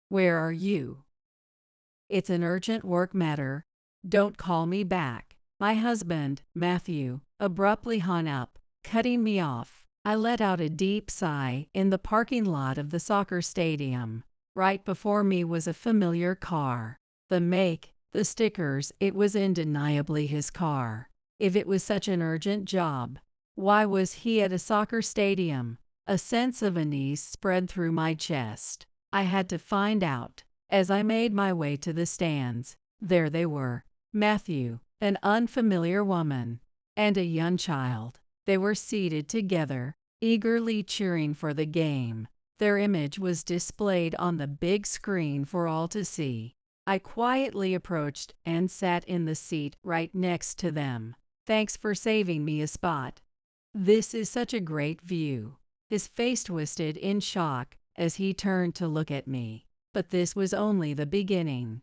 Where are you? It's an urgent work matter. Don't call me back. My husband, Matthew, abruptly hung up, cutting me off. I let out a deep sigh in the parking lot of the soccer stadium. Right before me was a familiar car. The make, the stickers, it was undeniably his car. If it was such an urgent job, why was he at a soccer stadium? A sense of unease spread through my chest. I had to find out. As I made my way to the stands, there they were, Matthew, an unfamiliar woman, and a young child. They were seated together, eagerly cheering for the game. Their image was displayed on the big screen for all to see. I quietly approached and sat in the seat right next to them. Thanks for saving me a spot. This is such a great view. His face twisted in shock as he turned to look at me. But this was only the beginning.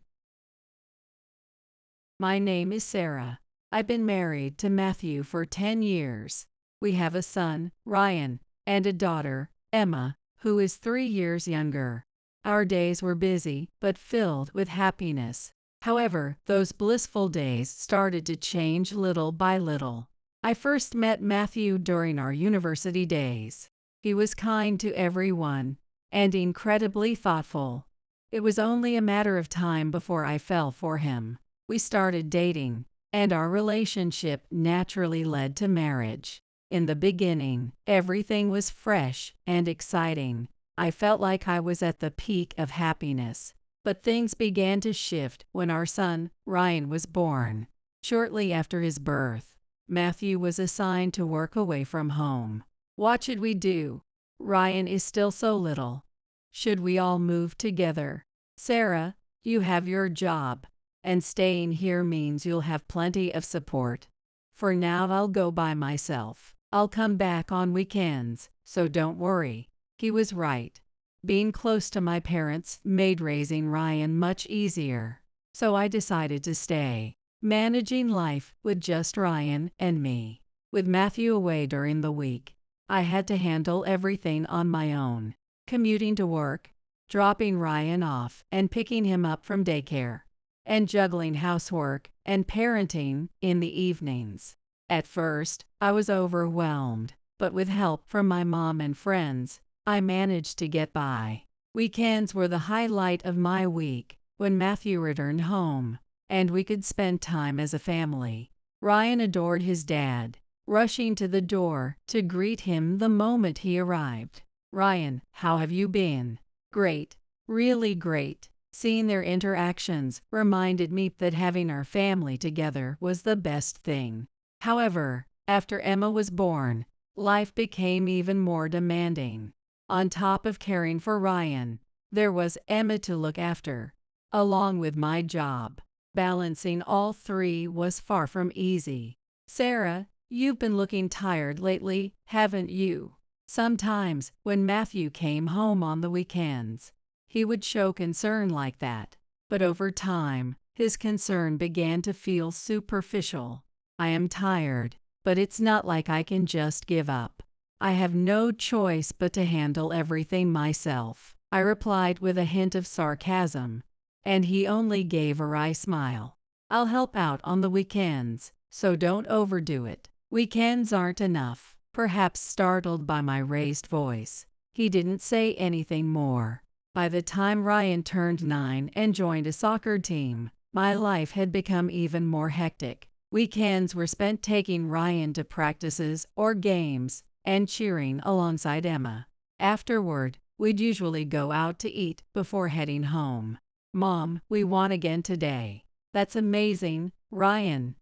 My name is Sarah. I've been married to Matthew for 10 years. We have a son, Ryan, and a daughter, Emma, who is 3 years younger. Our days were busy but filled with happiness. However, those blissful days started to change little by little. I first met Matthew during our university days. He was kind to everyone and incredibly thoughtful. It was only a matter of time before I fell for him. We started dating, and our relationship naturally led to marriage. In the beginning, everything was fresh and exciting. I felt like I was at the peak of happiness. But things began to shift when our son, Ryan, was born. Shortly after his birth, Matthew was assigned to work away from home. What should we do? Ryan is still so little. Should we all move together? Sarah, you have your job, and staying here means you'll have plenty of support. For now, I'll go by myself. I'll come back on weekends, so don't worry. He was right. Being close to my parents made raising Ryan much easier, so I decided to stay, managing life with just Ryan and me. With Matthew away during the week, I had to handle everything on my own. Commuting to work, dropping Ryan off and picking him up from daycare, and juggling housework and parenting in the evenings. At first, I was overwhelmed, but with help from my mom and friends, I managed to get by. Weekends were the highlight of my week when Matthew returned home, and we could spend time as a family. Ryan adored his dad, rushing to the door to greet him the moment he arrived. Ryan, how have you been? Great, really great. Seeing their interactions reminded me that having our family together was the best thing. However, after Emma was born, life became even more demanding. On top of caring for Ryan, there was Emma to look after, along with my job. Balancing all three was far from easy. Sarah, you've been looking tired lately, haven't you? Sometimes, when Matthew came home on the weekends, he would show concern like that. But over time, his concern began to feel superficial. I am tired, but it's not like I can just give up. I have no choice but to handle everything myself, I replied with a hint of sarcasm, and he only gave a wry smile. I'll help out on the weekends, so don't overdo it. Weekends aren't enough. Perhaps startled by my raised voice, he didn't say anything more. By the time Ryan turned 9 and joined a soccer team, my life had become even more hectic. Weekends were spent taking Ryan to practices or games and cheering alongside Emma. Afterward, we'd usually go out to eat before heading home. Mom, we won again today. That's amazing, Ryan.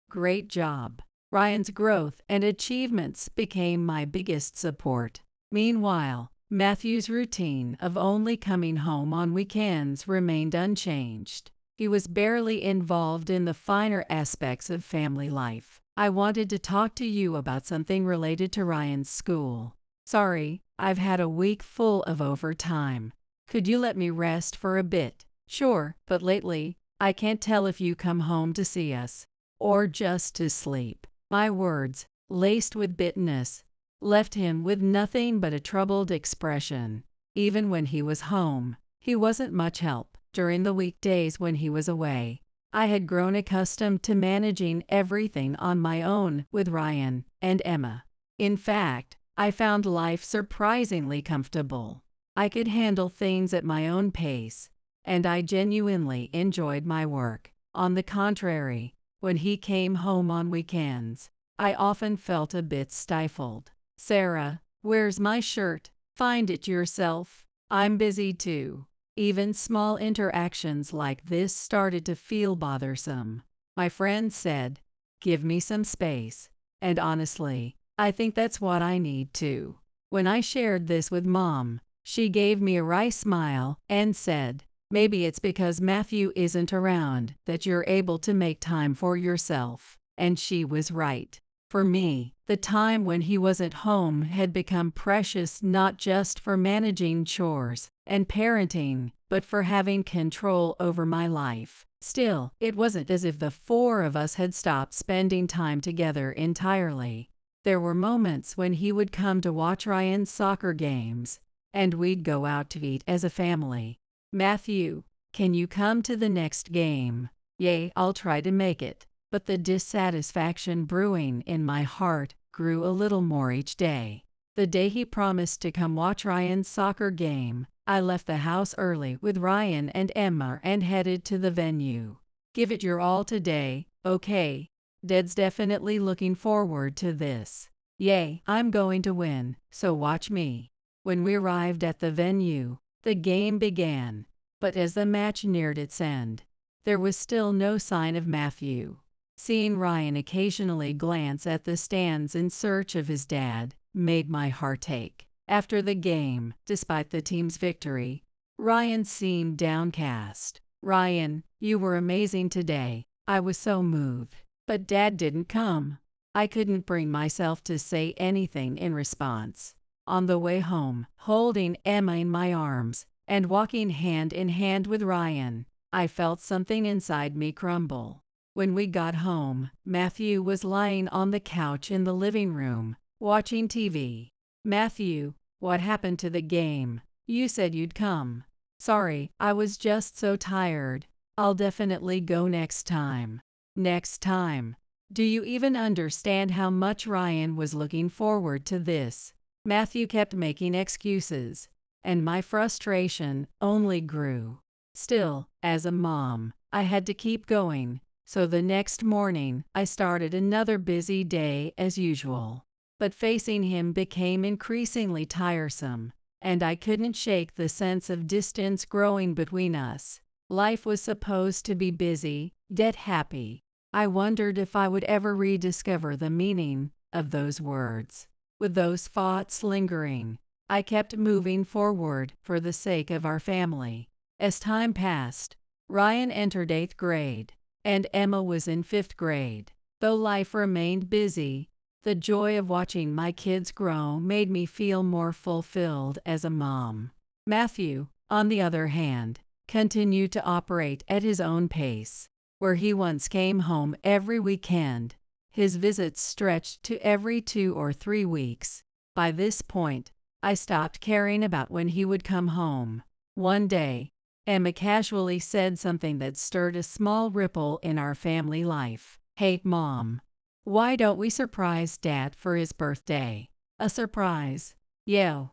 Great job. Ryan's growth and achievements became my biggest support. Meanwhile, Matthew's routine of only coming home on weekends remained unchanged. He was barely involved in the finer aspects of family life. I wanted to talk to you about something related to Ryan's school. Sorry, I've had a week full of overtime. Could you let me rest for a bit? Sure, but lately, I can't tell if you come home to see us or just to sleep. My words, laced with bitterness, left him with nothing but a troubled expression. Even when he was home, He wasn't much help during the weekdays when he was away. I had grown accustomed to managing everything on my own with Ryan and Emma. In fact, I found life surprisingly comfortable. I could handle things at my own pace, and I genuinely enjoyed my work. On the contrary, when he came home on weekends, I often felt a bit stifled. "Sarah, where's my shirt? Find it yourself. I'm busy too." Even small interactions like this started to feel bothersome. My friend said, "Give me some space." And honestly, I think that's what I need too. When I shared this with Mom, she gave me a wry smile and said, "Maybe it's because Matthew isn't around that you're able to make time for yourself." And she was right. For me, the time when he wasn't home had become precious not just for managing chores and parenting, but for having control over my life. Still, it wasn't as if the four of us had stopped spending time together entirely. There were moments when he would come to watch Ryan's soccer games, and we'd go out to eat as a family. "Matthew, can you come to the next game?" "Yay, I'll try to make it." But the dissatisfaction brewing in my heart grew a little more each day. The day he promised to come watch Ryan's soccer game, I left the house early with Ryan and Emma and headed to the venue. "Give it your all today, okay? Dad's definitely looking forward to this." "Yay, I'm going to win, so watch me." When we arrived at the venue, the game began, but as the match neared its end, there was still no sign of Matthew. Seeing Ryan occasionally glance at the stands in search of his dad made my heart ache. After the game, despite the team's victory, Ryan seemed downcast. "Ryan, you were amazing today." I was so moved. But Dad didn't come. I couldn't bring myself to say anything in response. On the way home, holding Emma in my arms and walking hand in hand with Ryan, I felt something inside me crumble. When we got home, Matthew was lying on the couch in the living room, watching TV. "Matthew, what happened to the game? You said you'd come." "Sorry, I was just so tired. I'll definitely go next time." Next time. Do you even understand how much Ryan was looking forward to this? Matthew kept making excuses, and my frustration only grew. Still, as a mom, I had to keep going. So the next morning, I started another busy day as usual. But facing him became increasingly tiresome, and I couldn't shake the sense of distance growing between us. Life was supposed to be busy, yet happy. I wondered if I would ever rediscover the meaning of those words. With those thoughts lingering, I kept moving forward for the sake of our family. As time passed, Ryan entered 8th grade. And Emma was in 5th grade. Though life remained busy, the joy of watching my kids grow made me feel more fulfilled as a mom. Matthew, on the other hand, continued to operate at his own pace. Where he once came home every weekend, his visits stretched to every 2 or 3 weeks. By this point, I stopped caring about when he would come home. One day, Emma casually said something that stirred a small ripple in our family life. "Hey, Mom, why don't we surprise Dad for his birthday?" "A surprise? Yeah.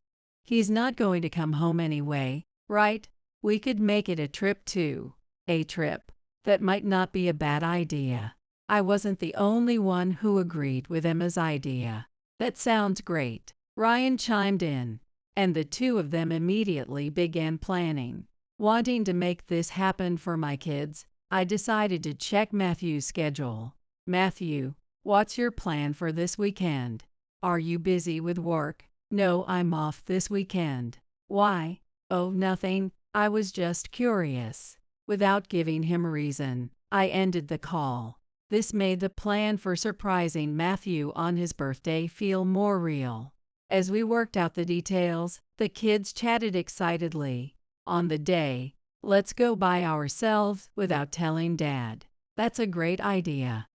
He's not going to come home anyway, right? We could make it a trip too." "A trip? That might not be a bad idea." I wasn't the only one who agreed with Emma's idea. "That sounds great." Ryan chimed in, and the two of them immediately began planning. Wanting to make this happen for my kids, I decided to check Matthew's schedule. "Matthew, what's your plan for this weekend? Are you busy with work?" "No, I'm off this weekend." "Why?" "Oh, nothing. I was just curious." Without giving him a reason, I ended the call. This made the plan for surprising Matthew on his birthday feel more real. As we worked out the details, the kids chatted excitedly. On the day, "Let's go by ourselves without telling Dad." "That's a great idea."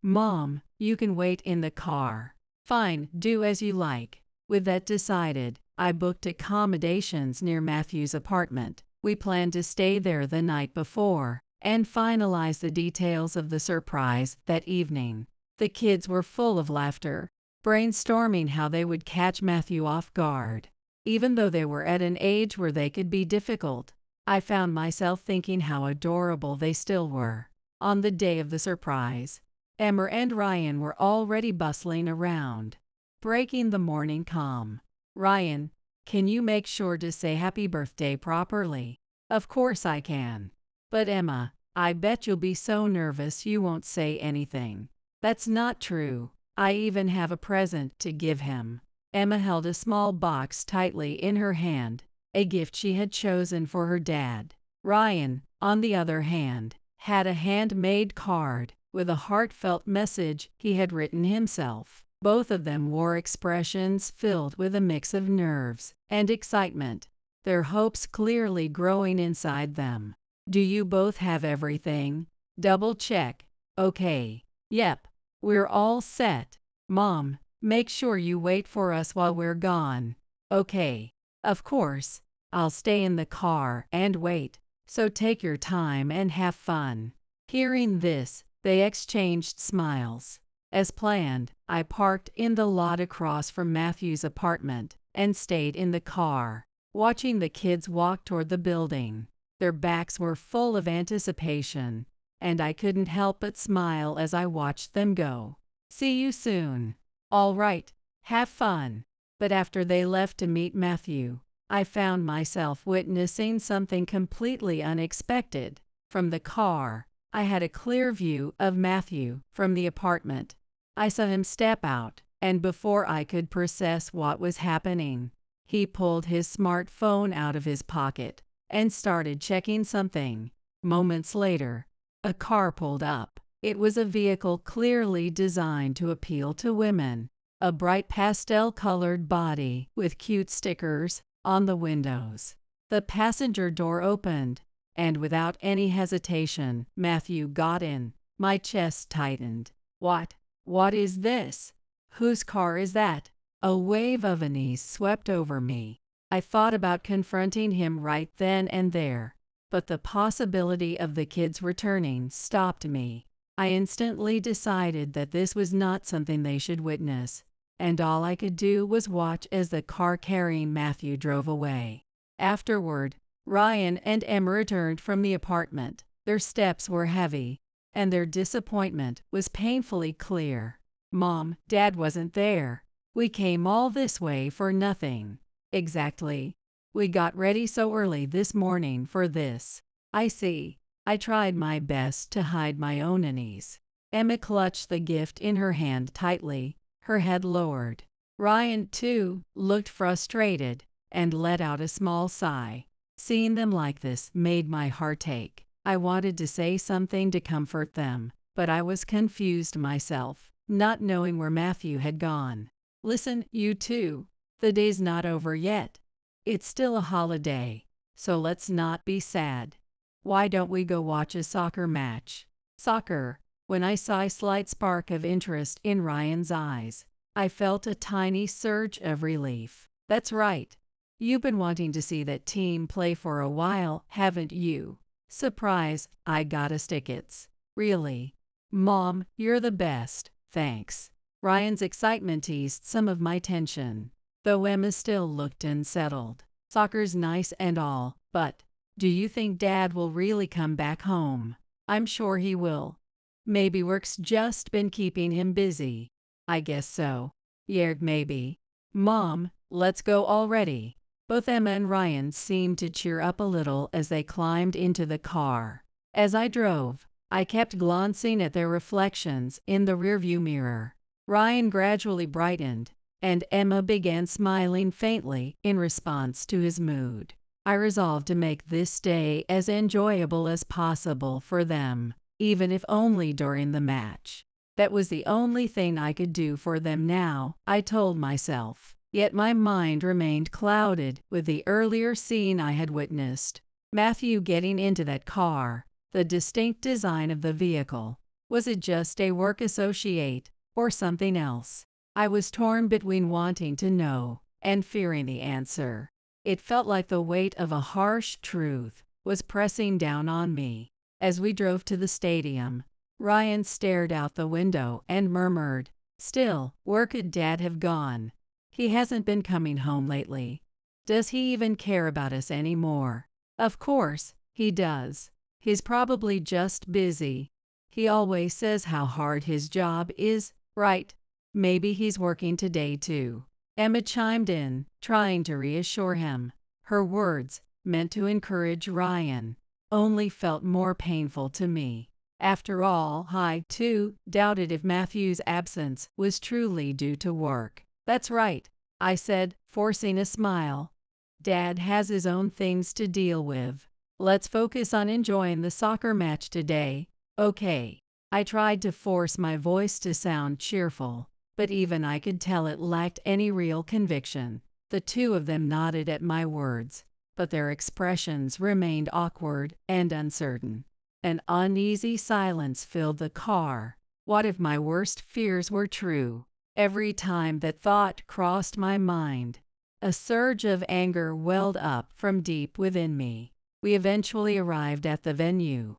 "Mom, you can wait in the car." "Fine, do as you like." With that decided, I booked accommodations near Matthew's apartment. We planned to stay there the night before and finalize the details of the surprise that evening. The kids were full of laughter, brainstorming how they would catch Matthew off guard. Even though they were at an age where they could be difficult, I found myself thinking how adorable they still were. On the day of the surprise, Emma and Ryan were already bustling around, breaking the morning calm. "Ryan, can you make sure to say happy birthday properly?" "Of course I can. But Emma, I bet you'll be so nervous you won't say anything." "That's not true. I even have a present to give him." Emma held a small box tightly in her hand, a gift she had chosen for her dad. Ryan, on the other hand, had a handmade card with a heartfelt message he had written himself. Both of them wore expressions filled with a mix of nerves and excitement, their hopes clearly growing inside them. "Do you both have everything?" "Double check." "Okay. Yep. We're all set." "Mom, make sure you wait for us while we're gone." "Okay. Of course. I'll stay in the car and wait, so take your time and have fun." Hearing this, they exchanged smiles. As planned, I parked in the lot across from Matthew's apartment and stayed in the car, watching the kids walk toward the building. Their backs were full of anticipation, and I couldn't help but smile as I watched them go. "See you soon." "All right, have fun." But after they left to meet Matthew, I found myself witnessing something completely unexpected. From the car, I had a clear view of Matthew from the apartment. I saw him step out, and before I could process what was happening, he pulled his smartphone out of his pocket and started checking something. Moments later, a car pulled up. It was a vehicle clearly designed to appeal to women, a bright pastel-colored body with cute stickers on the windows. The passenger door opened, and without any hesitation, Matthew got in. My chest tightened. What is this? Whose car is that?" A wave of unease swept over me. I thought about confronting him right then and there, but the possibility of the kids returning stopped me. I instantly decided that this was not something they should witness, and all I could do was watch as the car carrying Matthew drove away. Afterward, Ryan and Emma returned from the apartment. Their steps were heavy, and their disappointment was painfully clear. "Mom, Dad wasn't there. We came all this way for nothing." "Exactly. We got ready so early this morning for this." "I see." I tried my best to hide my own unease. Emma clutched the gift in her hand tightly, her head lowered. Ryan, too, looked frustrated and let out a small sigh. Seeing them like this made my heart ache. I wanted to say something to comfort them, but I was confused myself, not knowing where Matthew had gone. "Listen, you two, the day's not over yet. It's still a holiday, so let's not be sad. Why don't we go watch a soccer match?" "Soccer?" When I saw a slight spark of interest in Ryan's eyes, I felt a tiny surge of relief. "That's right. You've been wanting to see that team play for a while, haven't you?" "Surprise, I got us tickets." "Really?" "Mom, you're the best, thanks." Ryan's excitement eased some of my tension, though Emma still looked unsettled. "Soccer's nice and all, but do you think Dad will really come back home?" "I'm sure he will. Maybe work's just been keeping him busy." "I guess so." "Yeah, maybe." "Mom, let's go already." Both Emma and Ryan seemed to cheer up a little as they climbed into the car. As I drove, I kept glancing at their reflections in the rearview mirror. Ryan gradually brightened, and Emma began smiling faintly in response to his mood. I resolved to make this day as enjoyable as possible for them, even if only during the match. That was the only thing I could do for them now, I told myself. Yet my mind remained clouded with the earlier scene I had witnessed. Matthew getting into that car, the distinct design of the vehicle. Was it just a work associate, or something else? I was torn between wanting to know and fearing the answer. It felt like the weight of a harsh truth was pressing down on me. As we drove to the stadium, Ryan stared out the window and murmured, "Still, where could Dad have gone? He hasn't been coming home lately. Does he even care about us anymore?" Of course, he does. He's probably just busy. He always says how hard his job is, right? Maybe he's working today too. Emma chimed in, trying to reassure him. Her words, meant to encourage Ryan, only felt more painful to me. After all, I, too, doubted if Matthew's absence was truly due to work. "That's right," I said, forcing a smile. "Dad has his own things to deal with. Let's focus on enjoying the soccer match today, okay?" I tried to force my voice to sound cheerful, but even I could tell it lacked any real conviction. The two of them nodded at my words, but their expressions remained awkward and uncertain. An uneasy silence filled the car. What if my worst fears were true? Every time that thought crossed my mind, a surge of anger welled up from deep within me. We eventually arrived at the venue,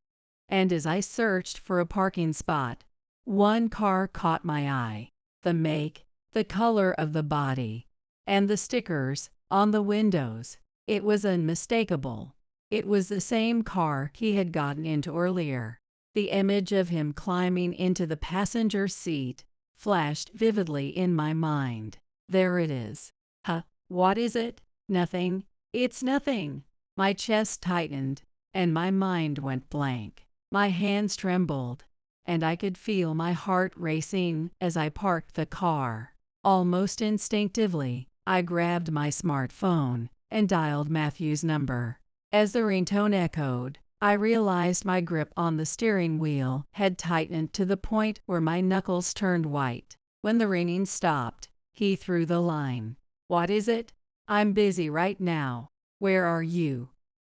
and as I searched for a parking spot, one car caught my eye. The make, the color of the body, and the stickers on the windows. It was unmistakable. It was the same car he had gotten into earlier. The image of him climbing into the passenger seat flashed vividly in my mind. There it is. Huh, what is it? Nothing. It's nothing. My chest tightened, and my mind went blank. My hands trembled, and I could feel my heart racing as I parked the car. Almost instinctively, I grabbed my smartphone and dialed Matthew's number. As the ringtone echoed, I realized my grip on the steering wheel had tightened to the point where my knuckles turned white. When the ringing stopped, he threw the line. "What is it?" "I'm busy right now." "Where are you?"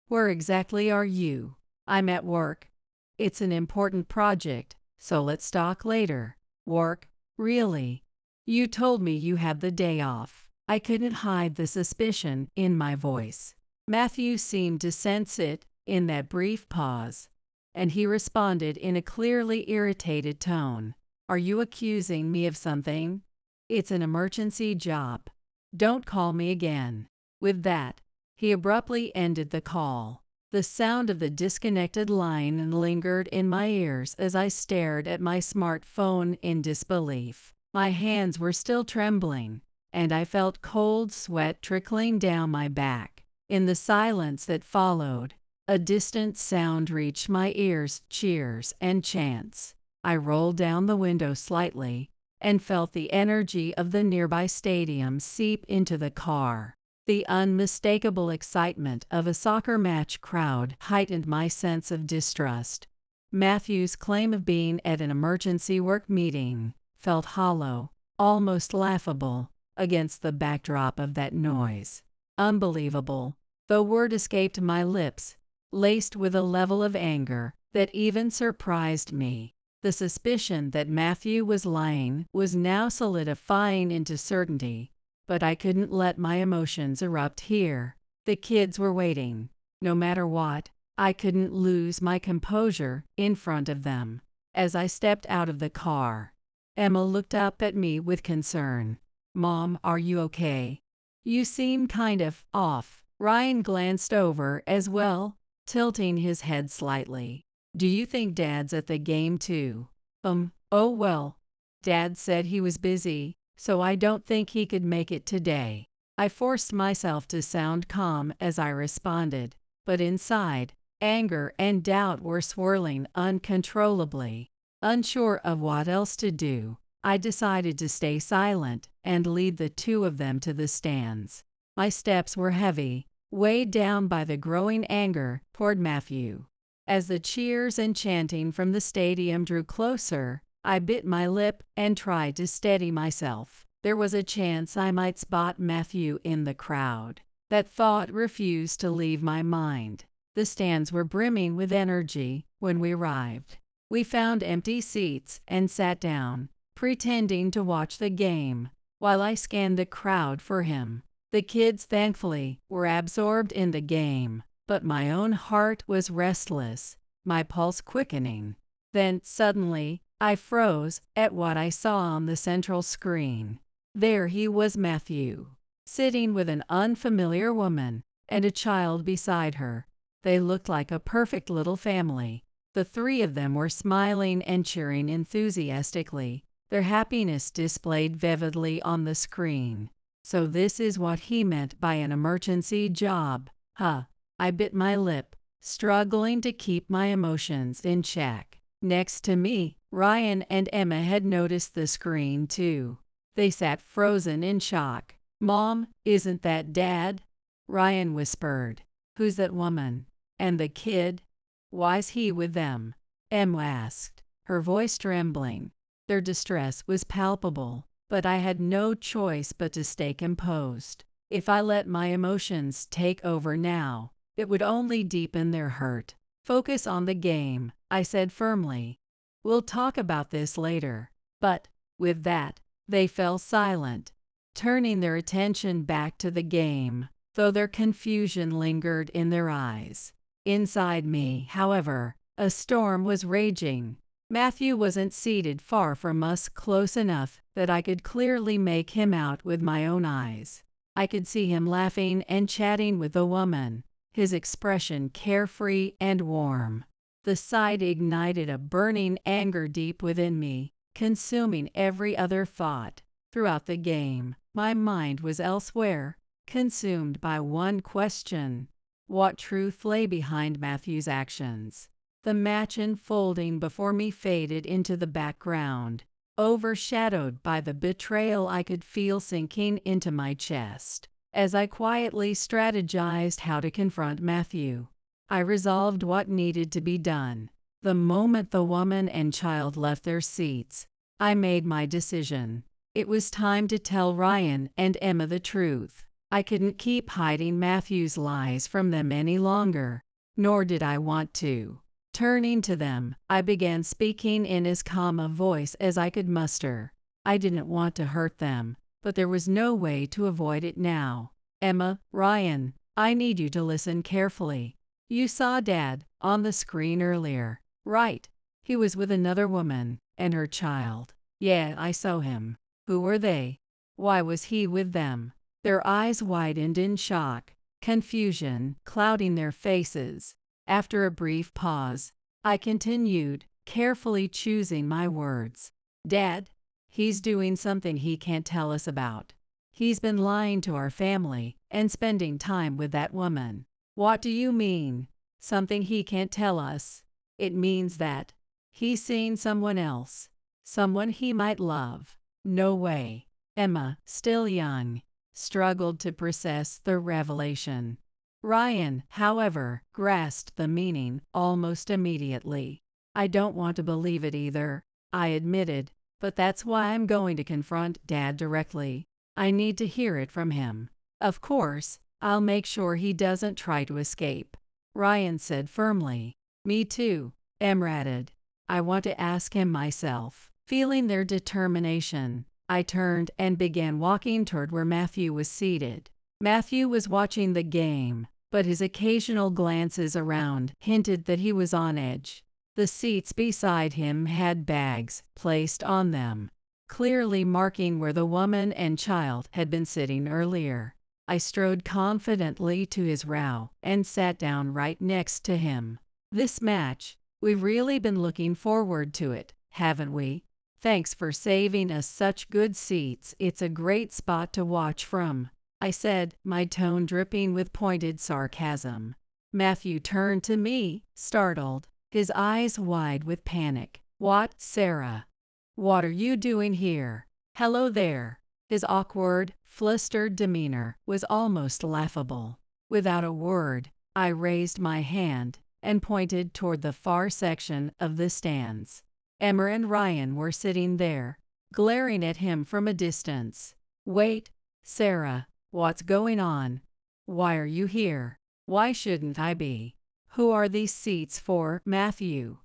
"Where exactly are you?" "I'm at work." "It's an important project, so let's talk later." "Work? Really? You told me you had the day off." I couldn't hide the suspicion in my voice. Matthew seemed to sense it in that brief pause, and he responded in a clearly irritated tone. "Are you accusing me of something?" "It's an emergency job. Don't call me again." With that, he abruptly ended the call. The sound of the disconnected line lingered in my ears as I stared at my smartphone in disbelief. My hands were still trembling, and I felt cold sweat trickling down my back. In the silence that followed, a distant sound reached my ears, cheers and chants. I rolled down the window slightly and felt the energy of the nearby stadium seep into the car. The unmistakable excitement of a soccer match crowd heightened my sense of distrust. Matthew's claim of being at an emergency work meeting felt hollow, almost laughable, against the backdrop of that noise. Unbelievable. The word escaped my lips, laced with a level of anger that even surprised me. The suspicion that Matthew was lying was now solidifying into certainty, but I couldn't let my emotions erupt here. The kids were waiting. No matter what, I couldn't lose my composure in front of them. As I stepped out of the car, Emma looked up at me with concern. "Mom, are you okay? You seem kind of off." Ryan glanced over as well, tilting his head slightly. "Do you think Dad's at the game too?" Oh well. Dad said he was busy, so I don't think he could make it today." I forced myself to sound calm as I responded, but inside, anger and doubt were swirling uncontrollably. Unsure of what else to do, I decided to stay silent and lead the two of them to the stands. My steps were heavy, weighed down by the growing anger toward Matthew. As the cheers and chanting from the stadium drew closer, I bit my lip and tried to steady myself. There was a chance I might spot Matthew in the crowd. That thought refused to leave my mind. The stands were brimming with energy when we arrived. We found empty seats and sat down, pretending to watch the game, while I scanned the crowd for him. The kids, thankfully, were absorbed in the game, but my own heart was restless, my pulse quickening. Then, suddenly, I froze at what I saw on the central screen. There he was, Matthew, sitting with an unfamiliar woman and a child beside her. They looked like a perfect little family. The three of them were smiling and cheering enthusiastically, their happiness displayed vividly on the screen. So this is what he meant by an emergency job, huh? I bit my lip, struggling to keep my emotions in check. Next to me, Ryan and Emma had noticed the screen too. They sat frozen in shock. "Mom, isn't that Dad?" Ryan whispered. "Who's that woman? And the kid? Why's he with them?" Emma asked, her voice trembling. Their distress was palpable, but I had no choice but to stay composed. If I let my emotions take over now, it would only deepen their hurt. "Focus on the game," I said firmly. "We'll talk about this later." But, with that, they fell silent, turning their attention back to the game, though their confusion lingered in their eyes. Inside me, however, a storm was raging. Matthew wasn't seated far from us, close enough that I could clearly make him out with my own eyes. I could see him laughing and chatting with the woman, his expression carefree and warm. The sight ignited a burning anger deep within me, consuming every other thought. Throughout the game, my mind was elsewhere, consumed by one question: what truth lay behind Matthew's actions? The match unfolding before me faded into the background, overshadowed by the betrayal I could feel sinking into my chest. As I quietly strategized how to confront Matthew, I resolved what needed to be done. The moment the woman and child left their seats, I made my decision. It was time to tell Ryan and Emma the truth. I couldn't keep hiding Matthew's lies from them any longer, nor did I want to. Turning to them, I began speaking in as calm a voice as I could muster. I didn't want to hurt them, but there was no way to avoid it now. "Emma, Ryan, I need you to listen carefully. You saw Dad on the screen earlier, right? He was with another woman and her child." "Yeah, I saw him." "Who were they? Why was he with them?" Their eyes widened in shock, confusion clouding their faces. After a brief pause, I continued, carefully choosing my words. "Dad, he's doing something he can't tell us about. He's been lying to our family and spending time with that woman." "What do you mean? Something he can't tell us?" "It means that he's seeing someone else, someone he might love." "No way." Emma, still young, struggled to process the revelation. Ryan, however, grasped the meaning almost immediately. "I don't want to believe it either," I admitted, "but that's why I'm going to confront Dad directly. I need to hear it from him. Of course, I'll make sure he doesn't try to escape," Ryan said firmly. "Me too," Emma added. "I want to ask him myself." Feeling their determination, I turned and began walking toward where Matthew was seated. Matthew was watching the game, but his occasional glances around hinted that he was on edge. The seats beside him had bags placed on them, clearly marking where the woman and child had been sitting earlier. I strode confidently to his row and sat down right next to him. "This match, we've really been looking forward to it, haven't we? Thanks for saving us such good seats. It's a great spot to watch from," I said, my tone dripping with pointed sarcasm. Matthew turned to me, startled, his eyes wide with panic. "What, Sarah? What are you doing here? Hello there." His awkward, flustered demeanor was almost laughable. Without a word, I raised my hand and pointed toward the far section of the stands. Emma and Ryan were sitting there, glaring at him from a distance. "Wait, Sarah, what's going on? Why are you here? Why shouldn't I be? Who are these seats for, Matthew?"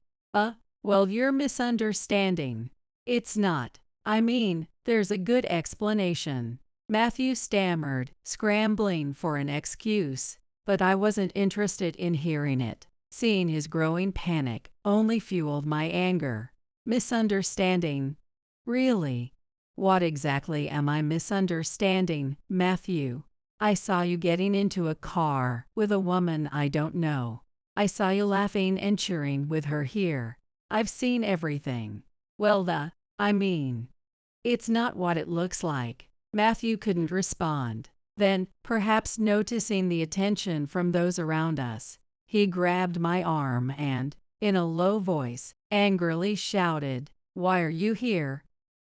Well, you're misunderstanding. It's not. I mean, there's a good explanation." Matthew stammered, scrambling for an excuse, but I wasn't interested in hearing it. Seeing his growing panic only fueled my anger. Misunderstanding? Really? What exactly am I misunderstanding, Matthew? I saw you getting into a car with a woman I don't know. I saw you laughing and cheering with her here. I've seen everything. Well, it's not what it looks like. Matthew couldn't respond. Then, perhaps noticing the attention from those around us, he grabbed my arm and, in a low voice, angrily shouted, "Why are you here?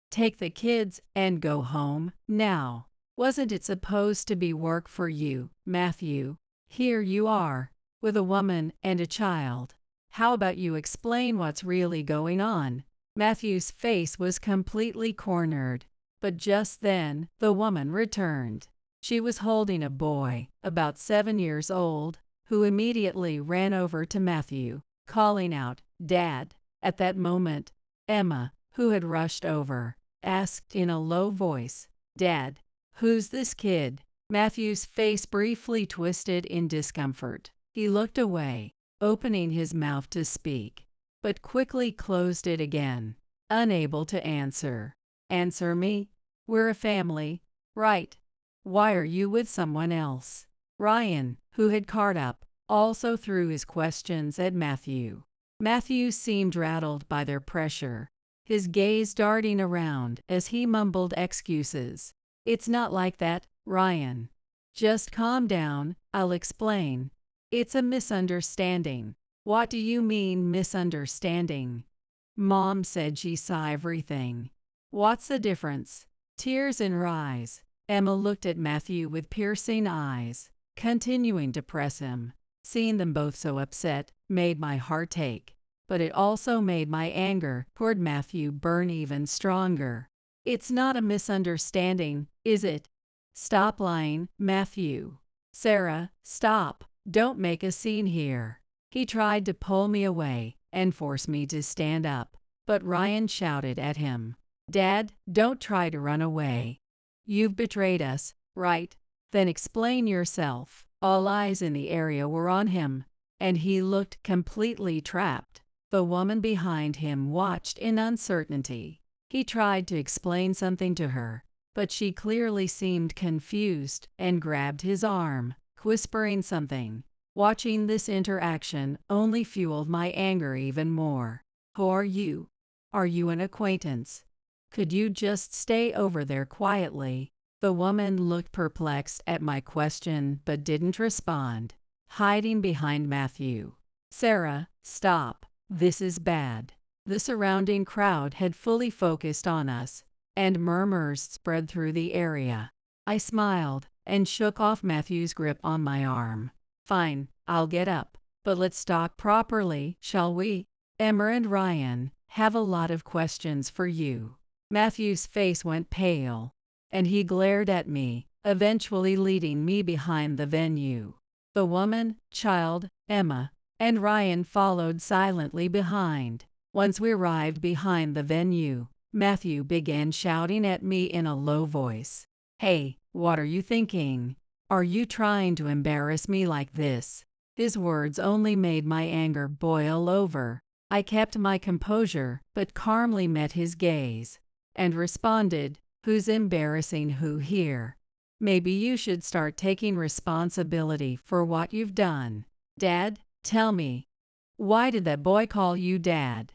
Take the kids and go home, now. Wasn't it supposed to be work for you, Matthew? Here you are, with a woman and a child. How about you explain what's really going on?" Matthew's face was completely cornered, but just then, the woman returned. She was holding a boy, about 7 years old, who immediately ran over to Matthew, calling out, "Dad." At that moment, Emma, who had rushed over, asked in a low voice, "Dad, who's this kid?" Matthew's face briefly twisted in discomfort. He looked away, opening his mouth to speak, but quickly closed it again, unable to answer. "Answer me? We're a family, right? Why are you with someone else?" Ryan, who had caught up, also threw his questions at Matthew. Matthew seemed rattled by their pressure, his gaze darting around as he mumbled excuses. "It's not like that, Ryan. Just calm down, I'll explain. It's a misunderstanding." "What do you mean, misunderstanding?" "Mom said she saw everything." "What's the difference?" Tears in her eyes, Emma looked at Matthew with piercing eyes, continuing to press him. Seeing them both so upset made my heart ache, but it also made my anger toward Matthew burn even stronger. "It's not a misunderstanding, is it? Stop lying, Matthew. Sarah, stop. Don't make a scene here." He tried to pull me away and force me to stand up, but Ryan shouted at him, "Dad, don't try to run away. You've betrayed us, right? Then explain yourself." All eyes in the area were on him, and he looked completely trapped. The woman behind him watched in uncertainty. He tried to explain something to her, but she clearly seemed confused and grabbed his arm, whispering something. Watching this interaction only fueled my anger even more. "Who are you? Are you an acquaintance? Could you just stay over there quietly?" The woman looked perplexed at my question but didn't respond, hiding behind Matthew. "Sarah, stop. This is bad." The surrounding crowd had fully focused on us, and murmurs spread through the area. I smiled and shook off Matthew's grip on my arm. "Fine, I'll get up, but let's talk properly, shall we? Emma and Ryan have a lot of questions for you." Matthew's face went pale, and he glared at me, eventually leading me behind the venue. The woman, child, Emma, and Ryan followed silently behind. Once we arrived behind the venue, Matthew began shouting at me in a low voice. "Hey, what are you thinking? Are you trying to embarrass me like this?" His words only made my anger boil over. I kept my composure, but calmly met his gaze, and responded, "Who's embarrassing who here? Maybe you should start taking responsibility for what you've done. Dad, tell me, why did that boy call you Dad?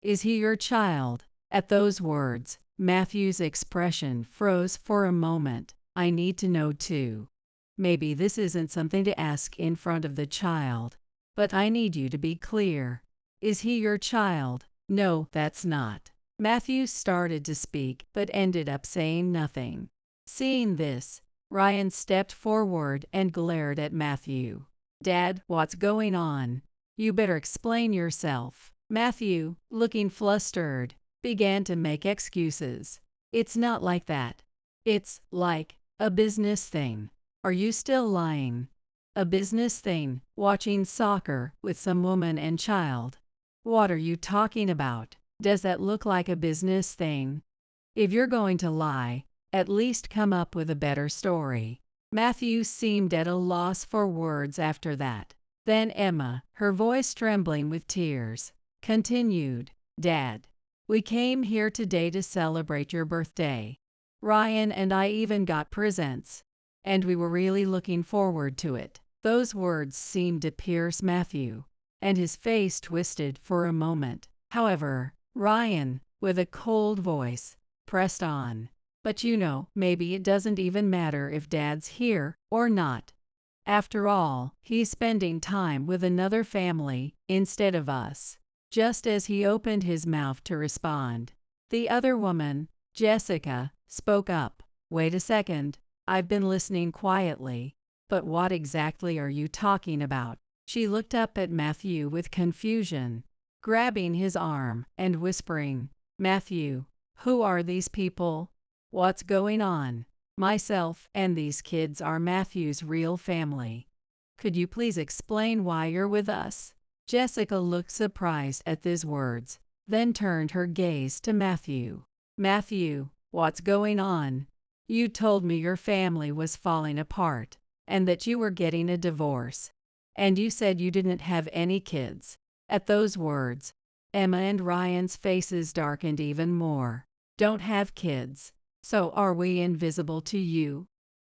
Is he your child?" At those words, Matthew's expression froze for a moment. "I need to know too. Maybe this isn't something to ask in front of the child, but I need you to be clear. Is he your child?" "No, that's not." Matthew started to speak but ended up saying nothing. Seeing this, Ryan stepped forward and glared at Matthew. "Dad, what's going on? You better explain yourself." Matthew, looking flustered, began to make excuses. "It's not like that. It's like a business thing." "Are you still lying? A business thing, watching soccer with some woman and child? What are you talking about? Does that look like a business thing? If you're going to lie, At least come up with a better story. Matthew seemed at a loss for words after that. Then Emma, her voice trembling with tears, continued, "Dad, we came here today to celebrate your birthday. Ryan and I even got presents, and we were really looking forward to it." Those words seemed to pierce Matthew, and his face twisted for a moment. However, Ryan, with a cold voice, pressed on. "But you know, maybe it doesn't even matter if Dad's here or not. After all, he's spending time with another family instead of us." Just as he opened his mouth to respond, the other woman, Jessica, spoke up. "Wait a second, I've been listening quietly, but what exactly are you talking about?" She looked up at Matthew with confusion, grabbing his arm and whispering, "Matthew, who are these people? What's going on?" "Myself and these kids are Matthew's real family. Could you please explain why you're with us?" Jessica looked surprised at these words, then turned her gaze to Matthew. "Matthew, what's going on? You told me your family was falling apart, and that you were getting a divorce. And you said you didn't have any kids." At those words, Emma and Ryan's faces darkened even more. "Don't have kids? So are we invisible to you?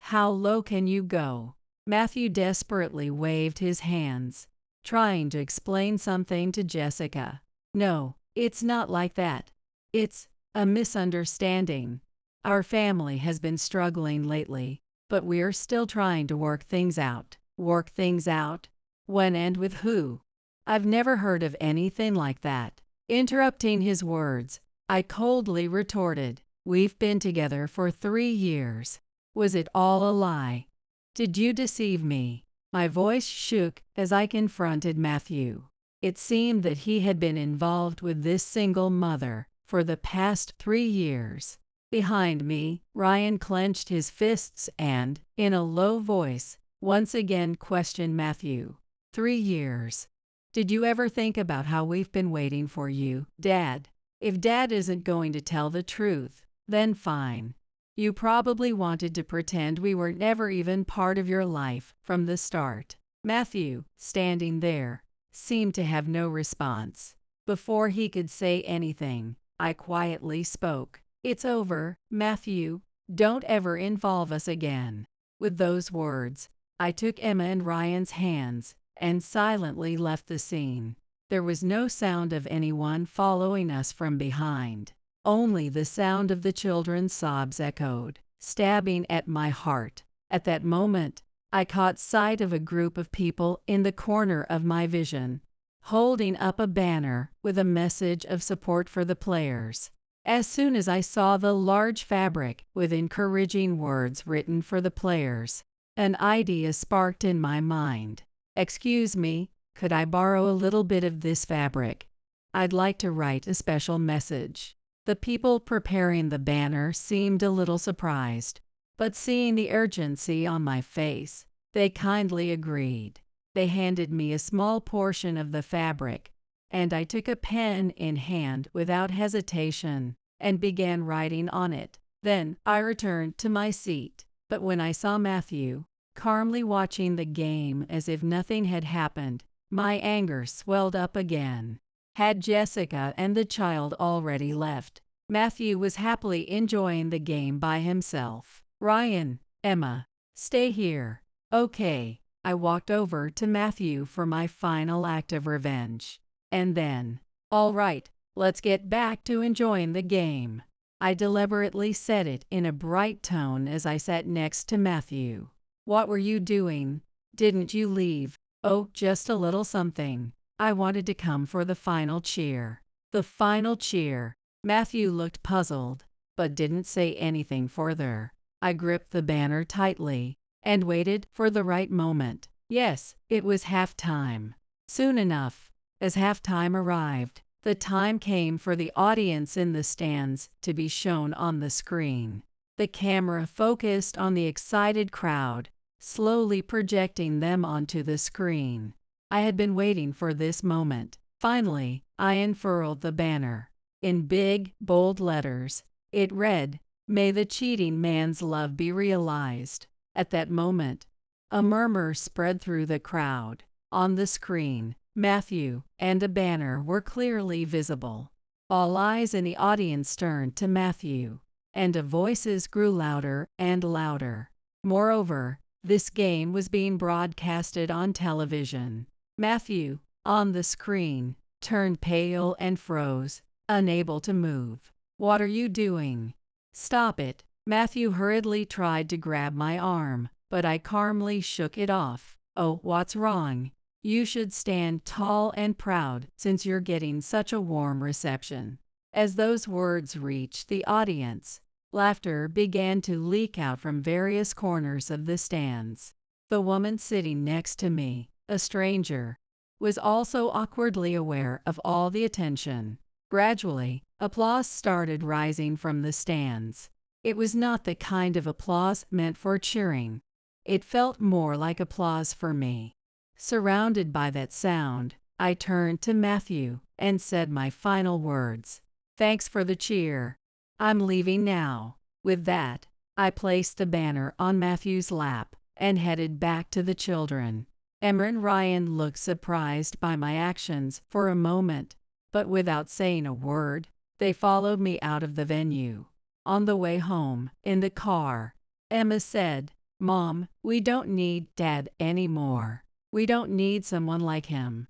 How low can you go?" Matthew desperately waved his hands, trying to explain something to Jessica. "No, it's not like that. It's a misunderstanding. Our family has been struggling lately, but we're still trying to work things out." "Work things out? When and with who? I've never heard of anything like that." Interrupting his words, I coldly retorted, "We've been together for 3 years. Was it all a lie? Did you deceive me?" My voice shook as I confronted Matthew. It seemed that he had been involved with this single mother for the past 3 years. Behind me, Ryan clenched his fists and, in a low voice, once again questioned Matthew. 3 years. Did you ever think about how we've been waiting for you, Dad? If Dad isn't going to tell the truth, then fine. You probably wanted to pretend we were never even part of your life from the start." Matthew, standing there, seemed to have no response. Before he could say anything, I quietly spoke. "It's over, Matthew. Don't ever involve us again." With those words, I took Emma and Ryan's hands and silently left the scene. There was no sound of anyone following us from behind. Only the sound of the children's sobs echoed, stabbing at my heart. At that moment, I caught sight of a group of people in the corner of my vision, holding up a banner with a message of support for the players. As soon as I saw the large fabric with encouraging words written for the players, an idea sparked in my mind. "Excuse me, could I borrow a little bit of this fabric? I'd like to write a special message." The people preparing the banner seemed a little surprised, but seeing the urgency on my face, they kindly agreed. They handed me a small portion of the fabric, and I took a pen in hand without hesitation and began writing on it. Then I returned to my seat, but when I saw Matthew, calmly watching the game as if nothing had happened, my anger swelled up again. Had Jessica and the child already left, Matthew was happily enjoying the game by himself. "Ryan, Emma, stay here." "Okay." I walked over to Matthew for my final act of revenge. And then, "All right, let's get back to enjoying the game." I deliberately said it in a bright tone as I sat next to Matthew. "What were you doing? Didn't you leave?" "Oh, just a little something. I wanted to come for the final cheer." "The final cheer?" Matthew looked puzzled, but didn't say anything further. I gripped the banner tightly and waited for the right moment. Yes, it was halftime. Soon enough, as halftime arrived, the time came for the audience in the stands to be shown on the screen. The camera focused on the excited crowd, slowly projecting them onto the screen. I had been waiting for this moment. Finally, I unfurled the banner. In big, bold letters, it read, May the cheating man's love be realized. At that moment, a murmur spread through the crowd. On the screen, Matthew and a banner were clearly visible. All eyes in the audience turned to Matthew, and the voices grew louder and louder. Moreover, this game was being broadcasted on television. Matthew, on the screen, turned pale and froze, unable to move. "What are you doing? Stop it." Matthew hurriedly tried to grab my arm, but I calmly shook it off. "Oh, what's wrong? You should stand tall and proud since you're getting such a warm reception." As those words reached the audience, laughter began to leak out from various corners of the stands. The woman sitting next to me, a stranger, was also awkwardly aware of all the attention. Gradually, applause started rising from the stands. It was not the kind of applause meant for cheering. It felt more like applause for me. Surrounded by that sound, I turned to Matthew and said my final words. "Thanks for the cheer. I'm leaving now." With that, I placed the banner on Matthew's lap and headed back to the children. Emma and Ryan looked surprised by my actions for a moment, but without saying a word, they followed me out of the venue. On the way home, in the car, Emma said, "Mom, we don't need Dad anymore. We don't need someone like him.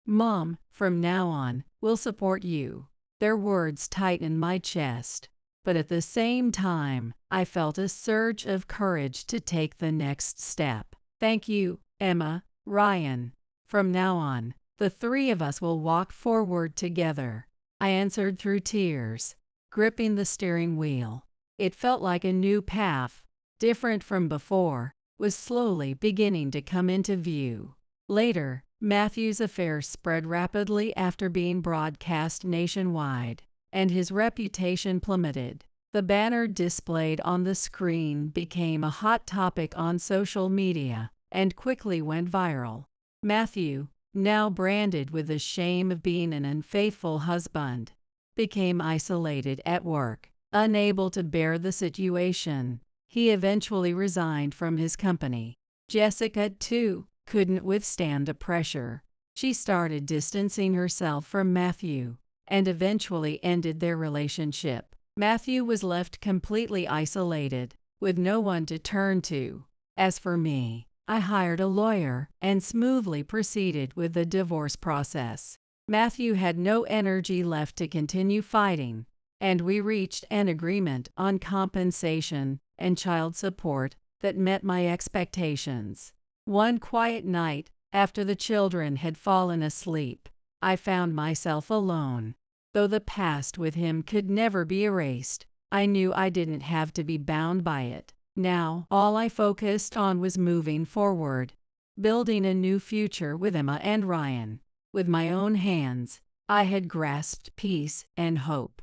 Mom, from now on, we'll support you." Their words tightened my chest, but at the same time, I felt a surge of courage to take the next step. "Thank you, Emma, Ryan. From now on, the three of us will walk forward together," I answered through tears, gripping the steering wheel. It felt like a new path, different from before, was slowly beginning to come into view. Later, Matthew's affair spread rapidly after being broadcast nationwide, and his reputation plummeted. The banner displayed on the screen became a hot topic on social media and quickly went viral. Matthew, now branded with the shame of being an unfaithful husband, became isolated at work. Unable to bear the situation, he eventually resigned from his company. Jessica, too, couldn't withstand the pressure. She started distancing herself from Matthew and eventually ended their relationship. Matthew was left completely isolated, with no one to turn to. As for me, I hired a lawyer and smoothly proceeded with the divorce process. Matthew had no energy left to continue fighting, and we reached an agreement on compensation and child support that met my expectations. One quiet night, after the children had fallen asleep, I found myself alone. Though the past with him could never be erased, I knew I didn't have to be bound by it. Now, all I focused on was moving forward, building a new future with Emma and Ryan. With my own hands, I had grasped peace and hope.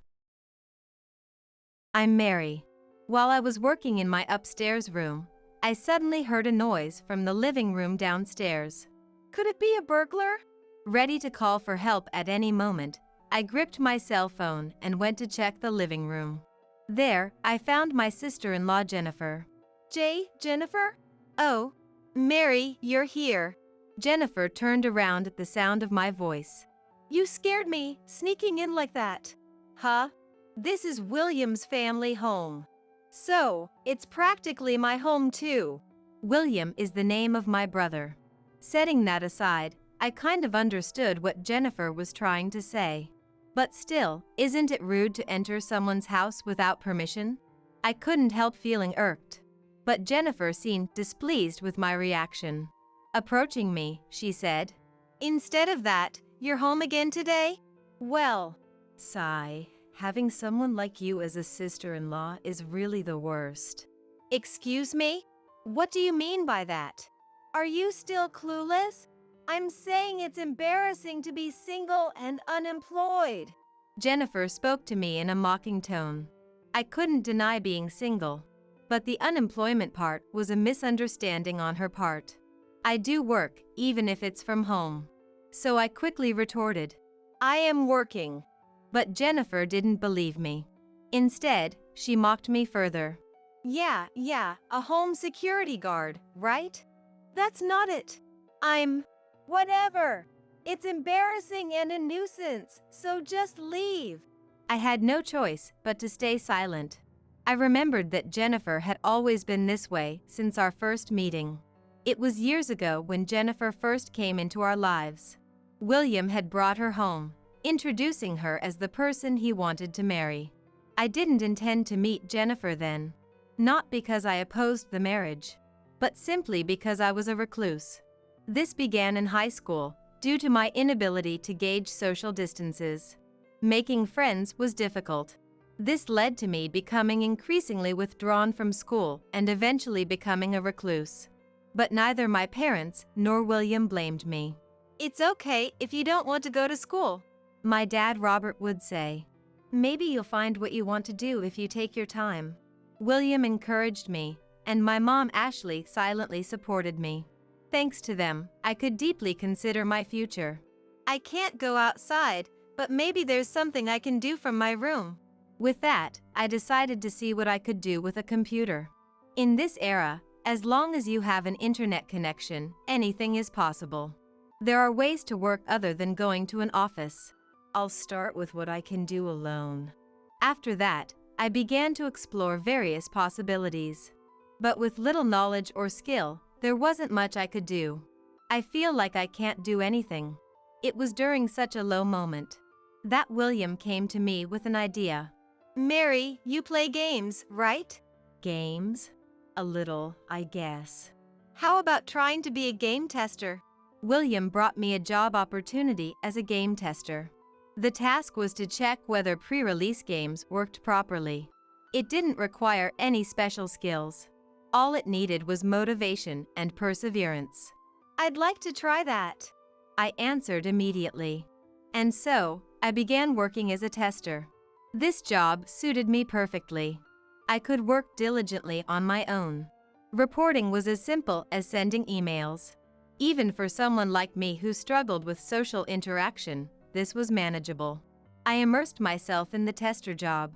I'm Mary. While I was working in my upstairs room, I suddenly heard a noise from the living room downstairs. Could it be a burglar? Ready to call for help at any moment, I gripped my cell phone and went to check the living room. There, I found my sister-in-law Jennifer. Jennifer? Oh, Mary, you're here. Jennifer turned around at the sound of my voice. You scared me, sneaking in like that. Huh? This is William's family home. So, it's practically my home too. William is the name of my brother. Setting that aside, I kind of understood what Jennifer was trying to say. But still, isn't it rude to enter someone's house without permission? I couldn't help feeling irked. But Jennifer seemed displeased with my reaction. Approaching me, she said, "Instead of that, you're home again today? Well," sigh, "having someone like you as a sister-in-law is really the worst." Excuse me? What do you mean by that? Are you still clueless? I'm saying it's embarrassing to be single and unemployed. Jennifer spoke to me in a mocking tone. I couldn't deny being single, but the unemployment part was a misunderstanding on her part. I do work, even if it's from home. So I quickly retorted, "I am working." But Jennifer didn't believe me. Instead, she mocked me further. Yeah, a home security guard, right? That's not it. Whatever. It's embarrassing and a nuisance, so just leave. I had no choice but to stay silent. I remembered that Jennifer had always been this way since our first meeting. It was years ago when Jennifer first came into our lives. William had brought her home, introducing her as the person he wanted to marry. I didn't intend to meet Jennifer then. Not because I opposed the marriage, but simply because I was a recluse. This began in high school, due to my inability to gauge social distances. Making friends was difficult. This led to me becoming increasingly withdrawn from school and eventually becoming a recluse. But neither my parents nor William blamed me. "It's okay if you don't want to go to school," my dad Robert would say. "Maybe you'll find what you want to do if you take your time." William encouraged me, and my mom Ashley silently supported me. Thanks to them, I could deeply consider my future. "I can't go outside, but maybe there's something I can do from my room." With that, I decided to see what I could do with a computer. In this era, as long as you have an internet connection, anything is possible. There are ways to work other than going to an office. I'll start with what I can do alone. After that, I began to explore various possibilities. But with little knowledge or skill, there wasn't much I could do. I feel like I can't do anything. It was during such a low moment that William came to me with an idea. "Mary, you play games, right?" "Games? A little, I guess." "How about trying to be a game tester?" William brought me a job opportunity as a game tester. The task was to check whether pre-release games worked properly. It didn't require any special skills. All it needed was motivation and perseverance. "I'd like to try that," I answered immediately. And so, I began working as a tester. This job suited me perfectly. I could work diligently on my own. Reporting was as simple as sending emails. Even for someone like me who struggled with social interaction, this was manageable. I immersed myself in the tester job.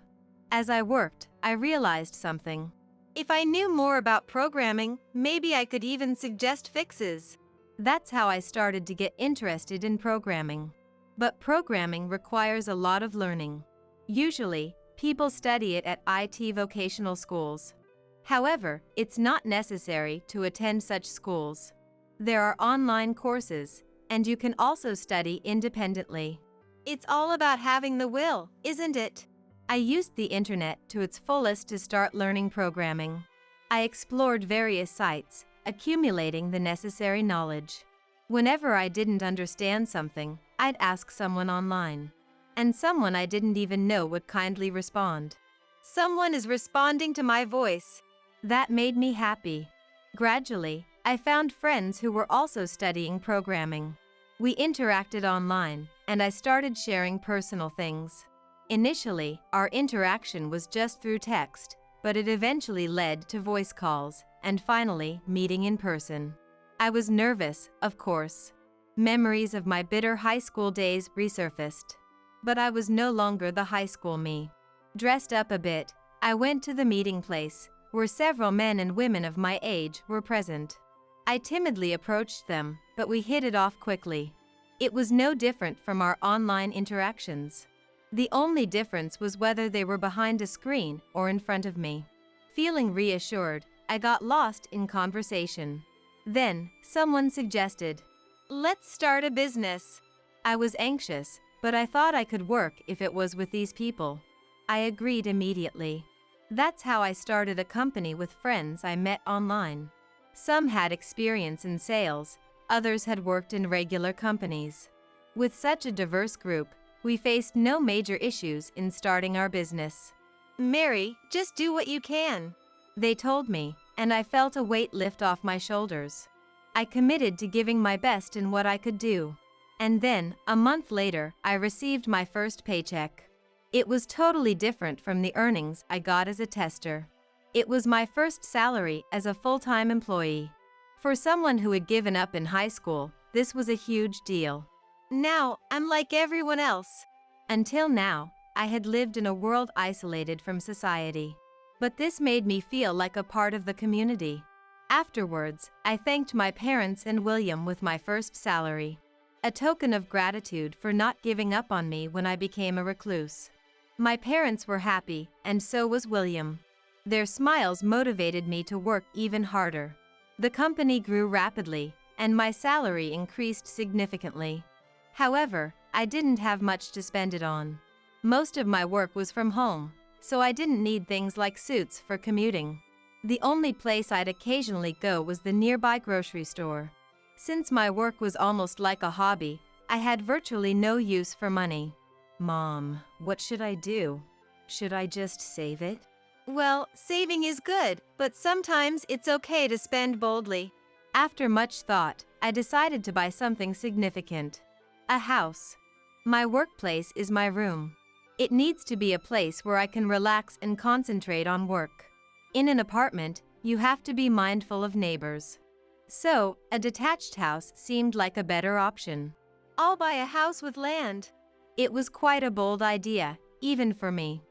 As I worked, I realized something. If I knew more about programming, maybe I could even suggest fixes. That's how I started to get interested in programming. But programming requires a lot of learning. Usually, people study it at IT vocational schools. However, it's not necessary to attend such schools. There are online courses, and you can also study independently. It's all about having the will, isn't it? I used the internet to its fullest to start learning programming. I explored various sites, accumulating the necessary knowledge. Whenever I didn't understand something, I'd ask someone online. And someone I didn't even know would kindly respond. "Someone is responding to my voice." That made me happy. Gradually, I found friends who were also studying programming. We interacted online, and I started sharing personal things. Initially, our interaction was just through text, but it eventually led to voice calls, and finally, meeting in person. I was nervous, of course. Memories of my bitter high school days resurfaced. But I was no longer the high school me. Dressed up a bit, I went to the meeting place, where several men and women of my age were present. I timidly approached them, but we hit it off quickly. It was no different from our online interactions. The only difference was whether they were behind a screen or in front of me. Feeling reassured, I got lost in conversation. Then, someone suggested, "Let's start a business." I was anxious, but I thought I could work if it was with these people. I agreed immediately. That's how I started a company with friends I met online. Some had experience in sales, others had worked in regular companies. With such a diverse group, we faced no major issues in starting our business. "Mary, just do what you can," they told me, and I felt a weight lift off my shoulders. I committed to giving my best in what I could do. And then, a month later, I received my first paycheck. It was totally different from the earnings I got as a tester. It was my first salary as a full-time employee. For someone who had given up in high school, this was a huge deal. Now, I'm like everyone else. Until now, I had lived in a world isolated from society. But this made me feel like a part of the community. Afterwards, I thanked my parents and William with my first salary, a token of gratitude for not giving up on me when I became a recluse. My parents were happy, and so was William. Their smiles motivated me to work even harder. The company grew rapidly, and my salary increased significantly. However, I didn't have much to spend it on. Most of my work was from home, so I didn't need things like suits for commuting. The only place I'd occasionally go was the nearby grocery store. Since my work was almost like a hobby, I had virtually no use for money. Mom, what should I do? Should I just save it? Well, saving is good, but sometimes it's okay to spend boldly. After much thought, I decided to buy something significant. A house. My workplace is my room. It needs to be a place where I can relax and concentrate on work. In an apartment, you have to be mindful of neighbors. So, a detached house seemed like a better option. I'll buy a house with land. It was quite a bold idea, even for me.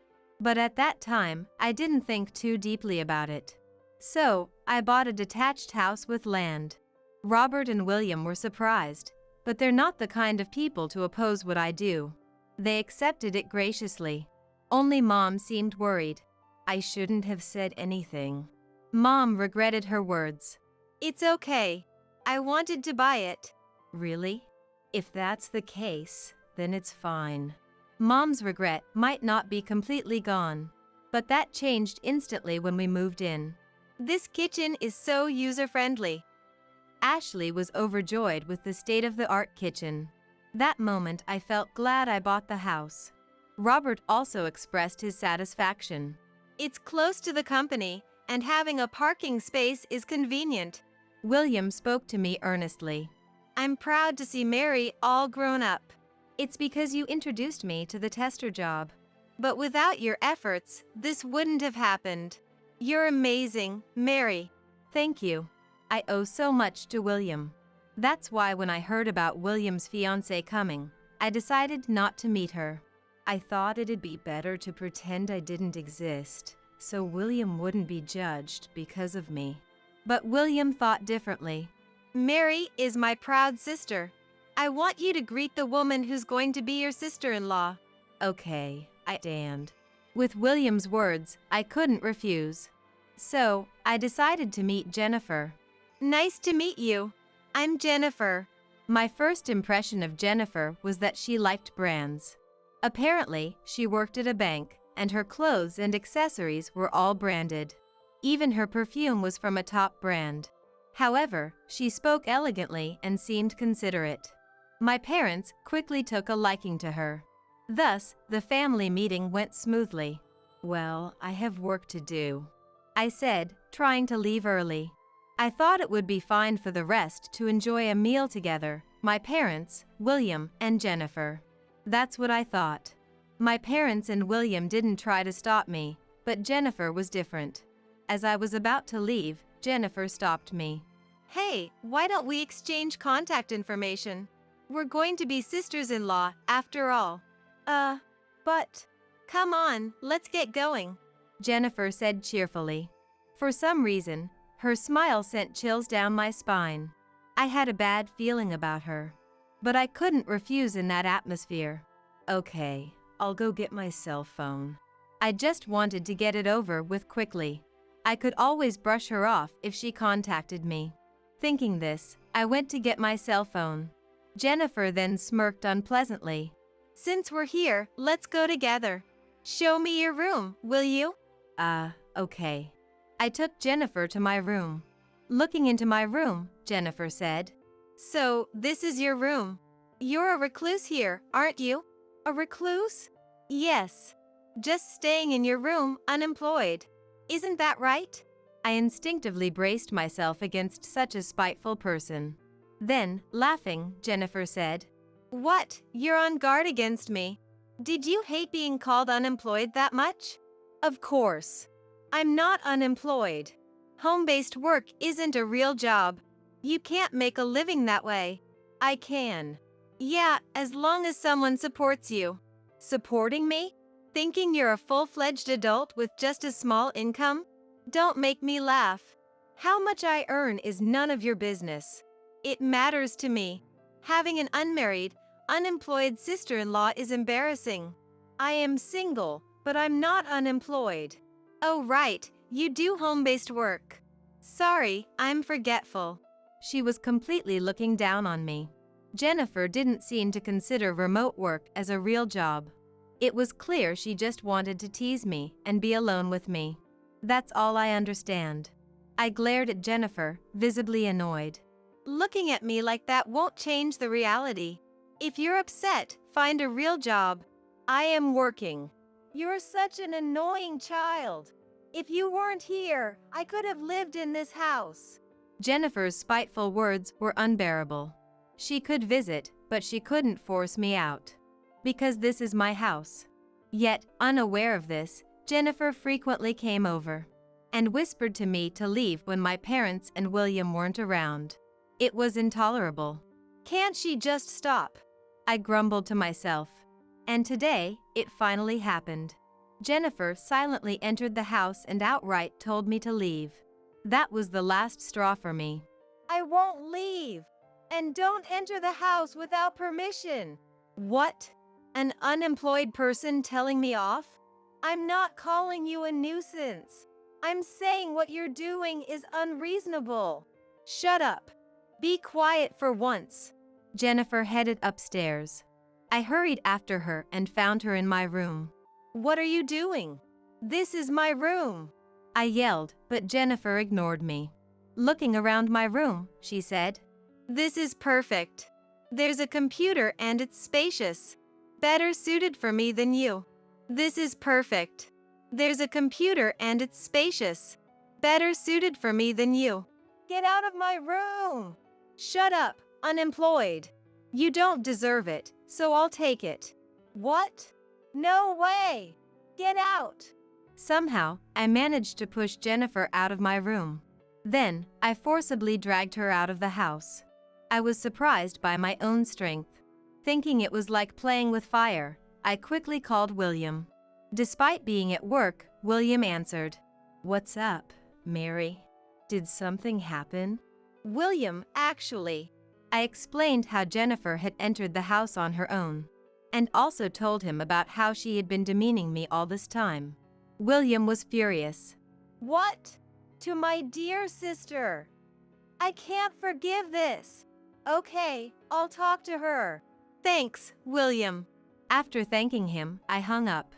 But at that time, I didn't think too deeply about it. So, I bought a detached house with land. Robert and William were surprised, but they're not the kind of people to oppose what I do. They accepted it graciously. Only Mom seemed worried. I shouldn't have said anything. Mom regretted her words. It's okay. I wanted to buy it. Really? If that's the case, then it's fine. Mom's regret might not be completely gone, but that changed instantly when we moved in. This kitchen is so user-friendly. Ashley was overjoyed with the state-of-the-art kitchen. That moment I felt glad I bought the house. Robert also expressed his satisfaction. It's close to the company, and having a parking space is convenient. William spoke to me earnestly. I'm proud to see Mary all grown up. It's because you introduced me to the tester job. But without your efforts, this wouldn't have happened. You're amazing, Mary. Thank you. I owe so much to William. That's why when I heard about William's fiancée coming, I decided not to meet her. I thought it'd be better to pretend I didn't exist, so William wouldn't be judged because of me. But William thought differently. Mary is my proud sister. I want you to greet the woman who's going to be your sister-in-law. Okay, I stand. With William's words, I couldn't refuse. So, I decided to meet Jennifer. Nice to meet you. I'm Jennifer. My first impression of Jennifer was that she liked brands. Apparently, she worked at a bank, and her clothes and accessories were all branded. Even her perfume was from a top brand. However, she spoke elegantly and seemed considerate. My parents quickly took a liking to her. Thus, the family meeting went smoothly. Well, I have work to do, I said, trying to leave early. I thought it would be fine for the rest to enjoy a meal together, my parents, William, and Jennifer. That's what I thought. My parents and William didn't try to stop me, but Jennifer was different. As I was about to leave, Jennifer stopped me. Hey, why don't we exchange contact information? We're going to be sisters-in-law, after all. But... Come on, let's get going, Jennifer said cheerfully. For some reason, her smile sent chills down my spine. I had a bad feeling about her. But I couldn't refuse in that atmosphere. Okay, I'll go get my cell phone. I just wanted to get it over with quickly. I could always brush her off if she contacted me. Thinking this, I went to get my cell phone. Jennifer then smirked unpleasantly. Since we're here, let's go together. Show me your room, will you? Okay. I took Jennifer to my room. Looking into my room, Jennifer said. So, this is your room. You're a recluse here, aren't you? A recluse? Yes. Just staying in your room, unemployed. Isn't that right? I instinctively braced myself against such a spiteful person. Then, laughing, Jennifer said, What? You're on guard against me. Did you hate being called unemployed that much? Of course. I'm not unemployed. Home-based work isn't a real job. You can't make a living that way. I can. Yeah, as long as someone supports you. Supporting me? Thinking you're a full-fledged adult with just a small income? Don't make me laugh. How much I earn is none of your business. It matters to me. Having an unmarried, unemployed sister-in-law is embarrassing. I am single, but I'm not unemployed. Oh right, you do home-based work. Sorry, I'm forgetful. She was completely looking down on me. Jennifer didn't seem to consider remote work as a real job. It was clear she just wanted to tease me and be alone with me. That's all I understand. I glared at Jennifer, visibly annoyed. Looking at me like that won't change the reality. If you're upset, find a real job. I am working. You're such an annoying child. If you weren't here, I could have lived in this house. Jennifer's spiteful words were unbearable. She could visit, but she couldn't force me out. Because this is my house. Yet, unaware of this, Jennifer frequently came over and whispered to me to leave when my parents and William weren't around. It was intolerable. Can't she just stop? I grumbled to myself. And today, it finally happened. Jennifer silently entered the house and outright told me to leave. That was the last straw for me. I won't leave. And don't enter the house without permission. What? An unemployed person telling me off? I'm not calling you a nuisance. I'm saying what you're doing is unreasonable. Shut up. Be quiet for once. Jennifer headed upstairs. I hurried after her and found her in my room. What are you doing? This is my room. I yelled, but Jennifer ignored me. Looking around my room, she said, "This is perfect. There's a computer and it's spacious. Better suited for me than you. This is perfect. There's a computer and it's spacious. Better suited for me than you. Get out of my room. Shut up, unemployed. You don't deserve it, so I'll take it." What? No way. Get out. Somehow, I managed to push Jennifer out of my room. Then, I forcibly dragged her out of the house. I was surprised by my own strength. Thinking it was like playing with fire, I quickly called William. Despite being at work, William answered. "What's up, Mary? Did something happen?" "William, actually." I explained how Jennifer had entered the house on her own, and also told him about how she had been demeaning me all this time. William was furious. "What? To my dear sister? I can't forgive this. Okay, I'll talk to her. Thanks, William." After thanking him, I hung up.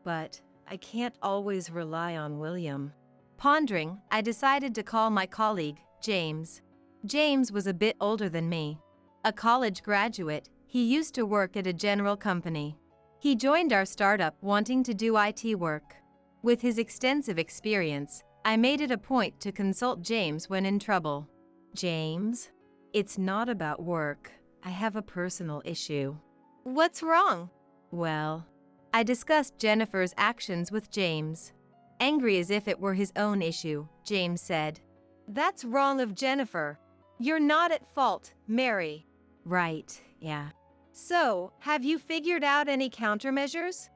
But I can't always rely on William. Pondering, I decided to call my colleague, James. James was a bit older than me. A college graduate, he used to work at a general company. He joined our startup wanting to do IT work. With his extensive experience, I made it a point to consult James when in trouble. "James, it's not about work. I have a personal issue." "What's wrong?" "Well," I discussed Jennifer's actions with James. Angry as if it were his own issue, James said, "That's wrong of Jennifer. You're not at fault, Mary." "Right, yeah." "So, have you figured out any countermeasures?"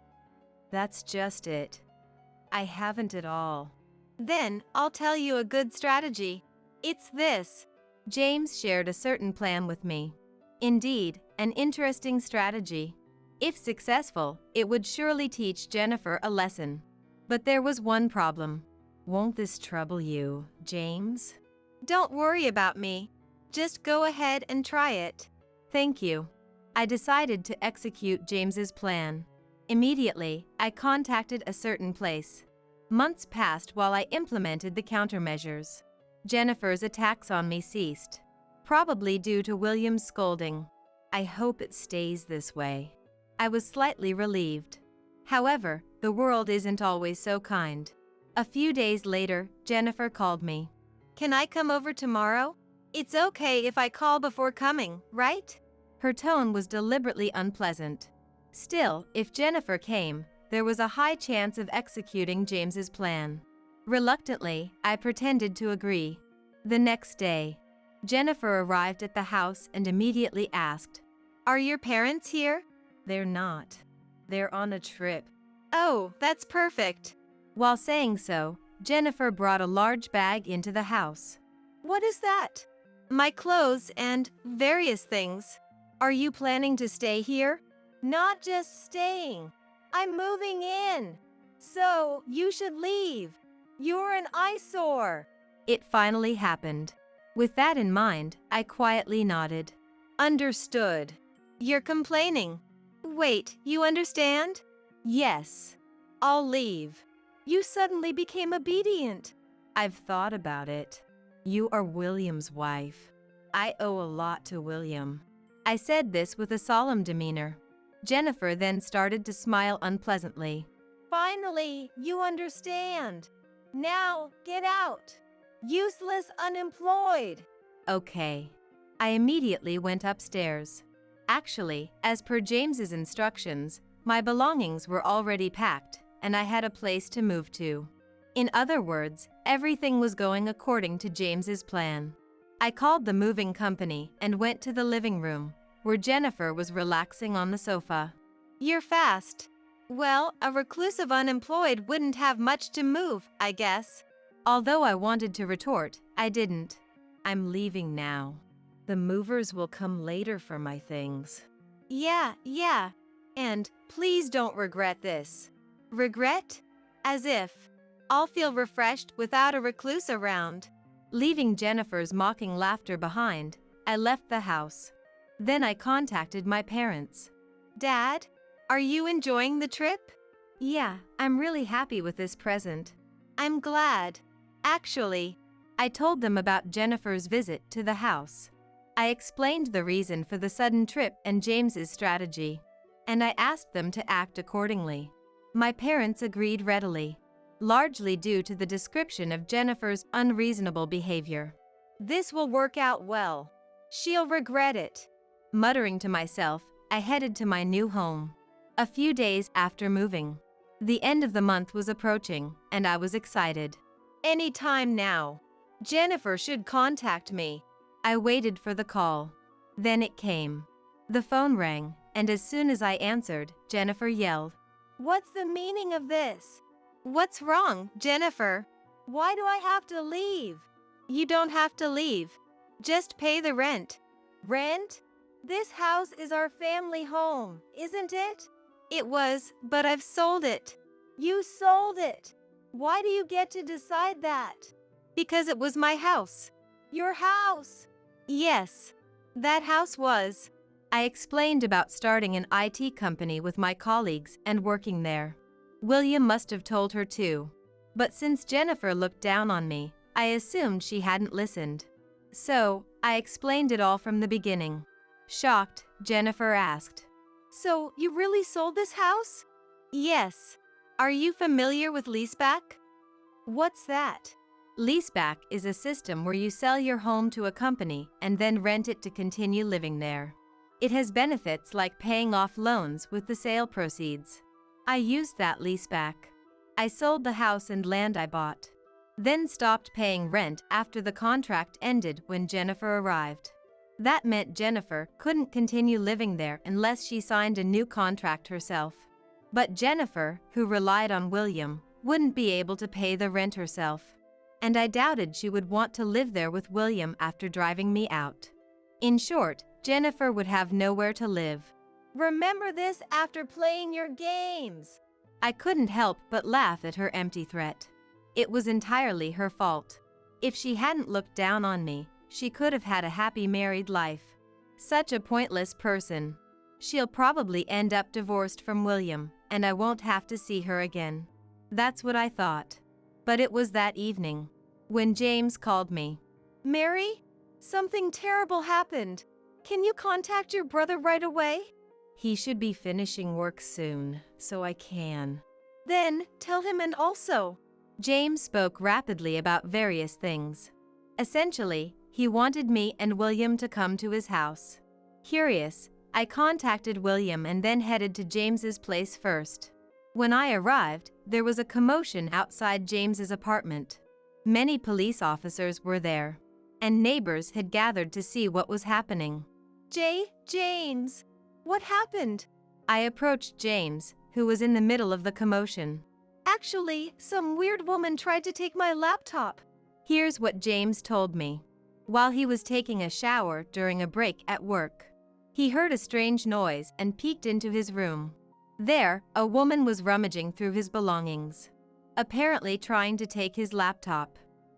"That's just it. I haven't at all." "Then, I'll tell you a good strategy. It's this." James shared a certain plan with me. Indeed, an interesting strategy. If successful, it would surely teach Jennifer a lesson. But there was one problem. "Won't this trouble you, James?" "Don't worry about me. Just go ahead and try it." "Thank you." I decided to execute James's plan. Immediately, I contacted a certain place. Months passed while I implemented the countermeasures. Jennifer's attacks on me ceased, probably due to William's scolding. I hope it stays this way. I was slightly relieved. However, the world isn't always so kind. A few days later, Jennifer called me. "Can I come over tomorrow? It's okay if I call before coming, right?" Her tone was deliberately unpleasant. Still, if Jennifer came, there was a high chance of executing James's plan. Reluctantly, I pretended to agree. The next day, Jennifer arrived at the house and immediately asked, "Are your parents here?" "They're not. They're on a trip." Oh, that's perfect. While saying so, Jennifer brought a large bag into the house. What is that? My clothes and various things. Are you planning to stay here? Not just staying. I'm moving in. So, you should leave. You're an eyesore. It finally happened. With that in mind, I quietly nodded. Understood. You're complaining. Wait, you understand? Yes. I'll leave. You suddenly became obedient. I've thought about it. You are William's wife. I owe a lot to William. I said this with a solemn demeanor. Jennifer then started to smile unpleasantly. Finally, you understand. Now, get out. Useless unemployed. Okay. I immediately went upstairs. Actually, as per James's instructions, my belongings were already packed, and I had a place to move to. In other words, everything was going according to James's plan. I called the moving company and went to the living room, where Jennifer was relaxing on the sofa. You're fast. Well, a reclusive unemployed wouldn't have much to move, I guess. Although I wanted to retort, I didn't. I'm leaving now. The movers will come later for my things. Yeah. And please don't regret this. Regret? As if. I'll feel refreshed without a recluse around. Leaving Jennifer's mocking laughter behind, I left the house. Then I contacted my parents. Dad, are you enjoying the trip? Yeah, I'm really happy with this present. I'm glad. Actually, I told them about Jennifer's visit to the house. I explained the reason for the sudden trip and James's strategy, and I asked them to act accordingly. My parents agreed readily, largely due to the description of Jennifer's unreasonable behavior. This will work out well. She'll regret it. Muttering to myself, I headed to my new home. A few days after moving, the end of the month was approaching, and I was excited. Any time now. Jennifer should contact me. I waited for the call. Then it came. The phone rang, and as soon as I answered, Jennifer yelled, "What's the meaning of this? What's wrong, Jennifer? Why do I have to leave?" You don't have to leave. Just pay the rent. Rent? This house is our family home, isn't it? It was, but I've sold it. You sold it. Why do you get to decide that? Because it was my house. Your house? Yes, that house was. I explained about starting an IT company with my colleagues and working there. William must have told her too. But since Jennifer looked down on me, I assumed she hadn't listened. So, I explained it all from the beginning. Shocked, Jennifer asked, "So, you really sold this house?" "Yes. Are you familiar with leaseback?" "What's that?" Leaseback is a system where you sell your home to a company and then rent it to continue living there. It has benefits like paying off loans with the sale proceeds. I used that leaseback. I sold the house and land I bought, then stopped paying rent after the contract ended when Jennifer arrived. That meant Jennifer couldn't continue living there unless she signed a new contract herself. But Jennifer, who relied on William, wouldn't be able to pay the rent herself. And I doubted she would want to live there with William after driving me out. In short, Jennifer would have nowhere to live. Remember this after playing your games. I couldn't help but laugh at her empty threat. It was entirely her fault. If she hadn't looked down on me, she could have had a happy married life. Such a pointless person. She'll probably end up divorced from William, and I won't have to see her again. That's what I thought. But it was that evening, when James called me. "Mary, something terrible happened. Can you contact your brother right away?" "He should be finishing work soon, so I can." "Then tell him and also." James spoke rapidly about various things. Essentially, he wanted me and William to come to his house. Curious, I contacted William and then headed to James's place first. When I arrived, there was a commotion outside James's apartment. Many police officers were there, and neighbors had gathered to see what was happening. James, what happened?" I approached James, who was in the middle of the commotion. Actually, some weird woman tried to take my laptop. Here's what James told me. While he was taking a shower during a break at work, he heard a strange noise and peeked into his room. There, a woman was rummaging through his belongings, apparently trying to take his laptop.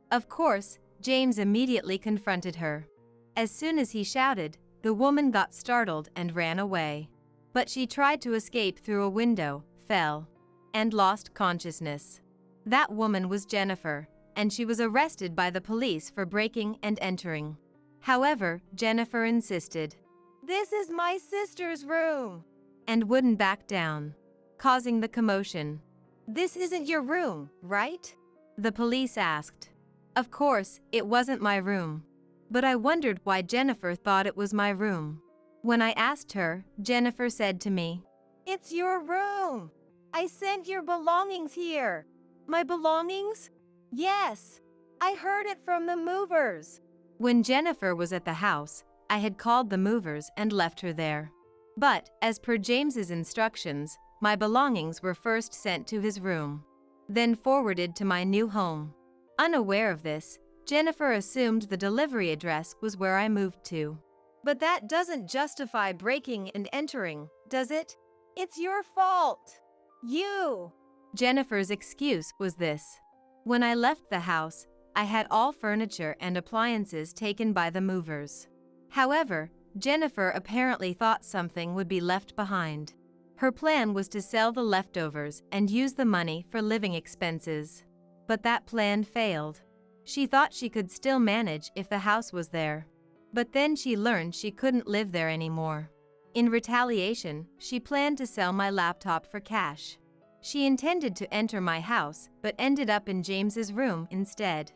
Of course, James immediately confronted her. As soon as he shouted, the woman got startled and ran away. But she tried to escape through a window, fell, and lost consciousness. That woman was Jennifer, and she was arrested by the police for breaking and entering. However, Jennifer insisted, "This is my sister's room," and wouldn't back down, causing the commotion. "This isn't your room, right?" the police asked. Of course, it wasn't my room. But I wondered why Jennifer thought it was my room. When I asked her, Jennifer said to me, "It's your room. I sent your belongings here." "My belongings?" "Yes. I heard it from the movers." When Jennifer was at the house, I had called the movers and left her there. But, as per James's instructions, my belongings were first sent to his room, then forwarded to my new home. Unaware of this, Jennifer assumed the delivery address was where I moved to. But that doesn't justify breaking and entering, does it? "It's your fault. You." Jennifer's excuse was this. When I left the house, I had all furniture and appliances taken by the movers. However, Jennifer apparently thought something would be left behind. Her plan was to sell the leftovers and use the money for living expenses. But that plan failed. She thought she could still manage if the house was there. But then she learned she couldn't live there anymore. In retaliation, she planned to sell my laptop for cash. She intended to enter my house, but ended up in James's room instead.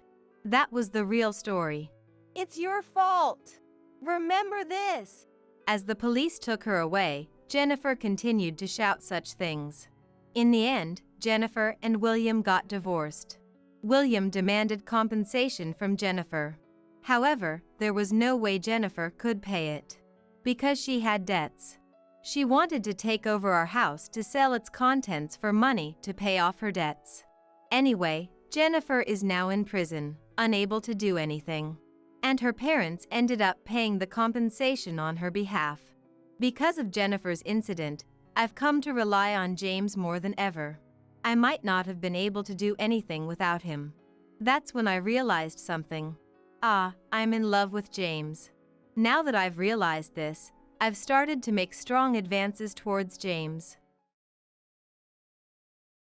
That was the real story. "It's your fault. Remember this." As the police took her away, Jennifer continued to shout such things. In the end, Jennifer and William got divorced. William demanded compensation from Jennifer. However, there was no way Jennifer could pay it, because she had debts. She wanted to take over our house to sell its contents for money to pay off her debts. Anyway, Jennifer is now in prison, unable to do anything. And her parents ended up paying the compensation on her behalf. Because of Jennifer's incident, I've come to rely on James more than ever. I might not have been able to do anything without him. That's when I realized something. I'm in love with James. Now that I've realized this, I've started to make strong advances towards James.